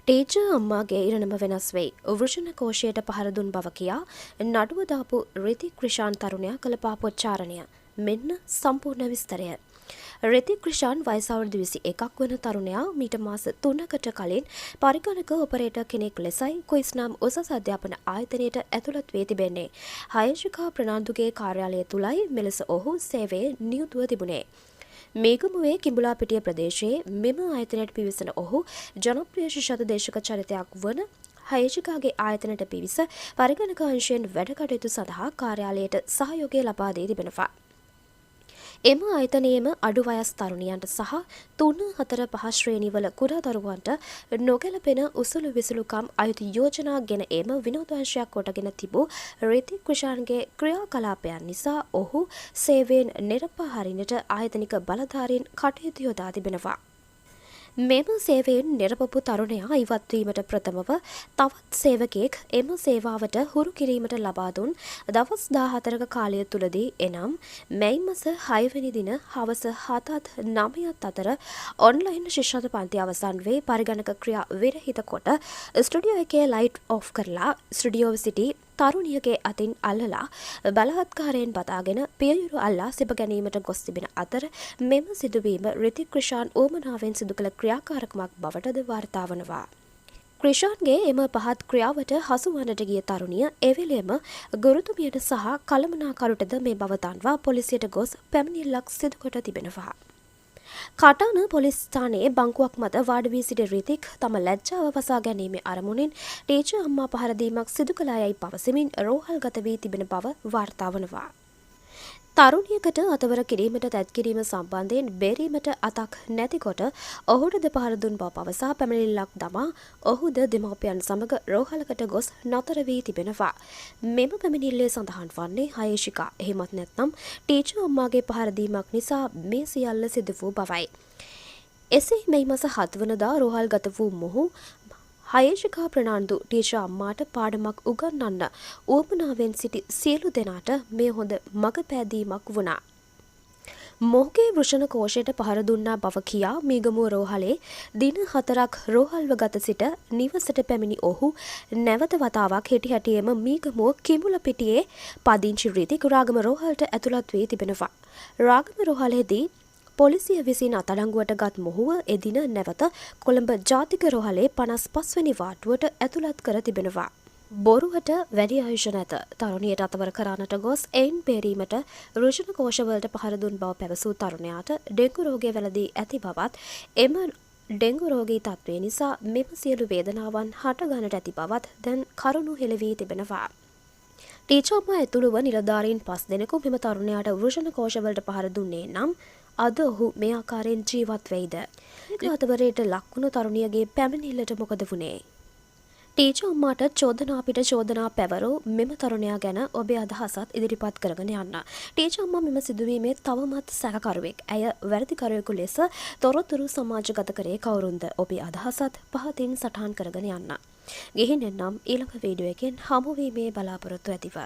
Teacher අම්මාගේ ඉරණම වෙනස් වෙයි. වෘෂණ කෝෂයට පහර දුන් බව කියා නඩුව දාපු රිතික් ක්‍රිෂාන් තරුණයා කළ පාපොච්චාරණය. මෙන්න සම්පූර්ණ විස්තරය. රිතික් ක්‍රිෂාන් වයස අවුරුදු 21ක් වන තරුණයා මීට මාස 3කට කලින් පරිගණක ඔපරේටර් කෙනෙක් ලෙසයි කුයිස්නම් උසස් අධ්‍යාපන ආයතනයට ඇතුළත් වී තිබෙන්නේ. හයශිකා ප්‍රනාන්දුගේ කාර්යාලය තුලයි මෙලෙස ඔහු සේවයේ නියුතුව තිබුණේ. මේගමුවේ කිඹුලාපිටිය ප්‍රදේශයේ මෙම ආයතනයට පිවිසෙන ඔහු ජනප්‍රිය ශිෂ්‍ය දේශක චරිතයක් වන හයශිකාගේ ආයතනයට පිවිස පරිගණක අංශයෙන් වැඩ කටයුතු සඳහා කාර්යාලයට සහයෝගය ලබා දී තිබෙනවා. එම ආයතනයේම අඩු වයස් තරුණියන්ට සහ 3, 4, 5 ශ්‍රේණිවල කුඩා දරුවන්ට නොගැලපෙන උසුළු විසුළුකම් අයුතු යෝජනා ගෙන ඒම විනෝදාංශයක් කොටගෙන තිබූ රිතික් ක්‍රිෂාන්ගේ ක්‍රියාකලාපයන් නිසා ඔහු සේවයෙන් නිරපා හරිනට ආයතනික බලධාරීන් කටයුතු යොදා තිබෙනවා. මෙම සේවයෙන් නිරපපු තරුණයා ඉවත් වීමට ප්‍රථමව තවත් සේවකයෙක් එම සේවාවට හුරු කිරීමට ලබා දුන් දවස් 14ක කාලය තුලදී එනම් මැයි මාස 6 වෙනි දින හවස 7-9 අතර ඔන්ලයින් ශිෂ්‍යත්ව පන්ති අවසන් වේ පරිගණක ක්‍රියා විරහිත කොට ස්ටුඩියෝ එකේ ලයිට් ඔෆ් කරලා ස්ටුඩියෝ සිටි තරුණියගේ අතින් අල්ලලා බලහත්කාරයෙන් බදාගෙන පියයුරු අල්ලා සිප ගැනීමට ගොස් තිබෙන අතර මෙම සිදුවීම රිතික් ක්‍රිෂාන් ඕමනාවෙන් සිදු කළ ක්‍රියාකාරකමක් බවටද වාර්තා වනවා. ක්‍රිෂාන්ගේ එම පහත් ක්‍රියාවට හසු වන්නට ගිය තරුණිය එවෙලෙම ගුරුතුමියට සහ කළමනාකරුටද මේ බව දන්වා පොලිසියට ගොස් පැමිණිල්ලක් සිදු කොට තිබෙනවා. කටාන පොලිස් ස්ථානයේ බංකුවක් මත වාඩි වී සිටි රිතික් තම ලැජ්ජාව වසා ගැනීමේ අරමුණින් ටීචර් අම්මා පහර දීමක් සිදු කළායයි පවසමින් රෝහල්ගත වී තිබෙන බව වාර්තා වනවා. තරුණියකට අතවර කිරීමට තැත් කිරීම සම්බන්ධයෙන් බේරීමට අතක් නැතිකොට ඔහුට දෙපහර දුන් බව පවසා පැමිණිල්ලක් දමා ඔහුද දෙමාපියන් සමග රෝහලකට ගොස් නතර වී තිබෙනවා. මෙම පැමිණිල්ලේ සඳහන් වන්නේ හයේෂිකා එහෙමත් නැත්නම් ටීචර් අම්මාගේ පහර දීමක් නිසා මේ සියල්ල සිදු වූ බවයි. එසේ මේ මාස 7 වනදා රෝහල්ගත වූ මොහු හයේෂිකා ප්‍රනාන්දු ටීචර් අම්මාට පාඩමක් උගන්වන්න උවමනාවෙන් සිටි සියලු දෙනාට මේ හොඳ මඟ පෑදීමක් වුණා. මොහුගේ වෘෂණ කෝෂයට පහර දුන්නා බව කියා මීගමුව රෝහලේ දින 4ක් රෝහල්ව ගත සිට නිවසට පැමිණි ඔහු නැවත වතාවක් හිටි හැටියේම මීගමුව කිඹුලපිටියේ පදිංචි රිතික් රාගම රෝහලට ඇතුළත් වී තිබෙනවා. රාගම රෝහලේදී පොලිසිය විසින් අත්අඩංගුවට ගත් මොහුව එදින නැවත කොළඹ ජාතික රෝහලේ 55 වෙනි වාට්ටුවට ඇතුළත් කර තිබෙනවා. බොරුවට වැඩි ආයුෂ නැත. තරුණියට අතවර කරන්නට ගොස් එයින් බේරීමට වෘෂණ කෝෂවලට පහර දුන් බව පැවසූ තරුණයාට ඩෙංගු රෝගය වැළඳී ඇති බවත් එම ඩෙංගු රෝගී තත්ත්වය නිසා මෙම සියලු වේදනාවන් හට ගන්නට ඇති බවත් දැන් කරුණු හෙළවී තිබෙනවා. ටීචර් අම්මා ඇතුළුව නිලධාරීන් 5 දෙනෙකු මෙම තරුණයාට වෘෂණ කෝෂවලට පහර දුන්නේ නම් අද ඔහු මේ ආකාරයෙන් ජීවත් වෙයිද? අතවරයට ලක්වුණු තරුණියගේ පැමිණිල්ලට මොකද වුනේ? ටීචර් අම්මාට චෝදනා පිට චෝදනා පැවරූ මෙම තරුණයා ගැන ඔබේ අදහසත් ඉදිරිපත් කරගෙන යන්න. ටීචර් අම්මා මෙම සිදුවීමේ තවමත් සැකකරුවෙක්. ඇය වැරදිකරුවෙකු ලෙස තොරතුරු සමාජගත කරේ කවුරුන්ද? ඔබේ අදහසත් පහතින් සටහන් කරගෙන යන්න. ගිහින් එන්නම් ඊළඟ වීඩියෝ එකෙන් හමු වීමේ බලාපොරොත්තු ඇතිව.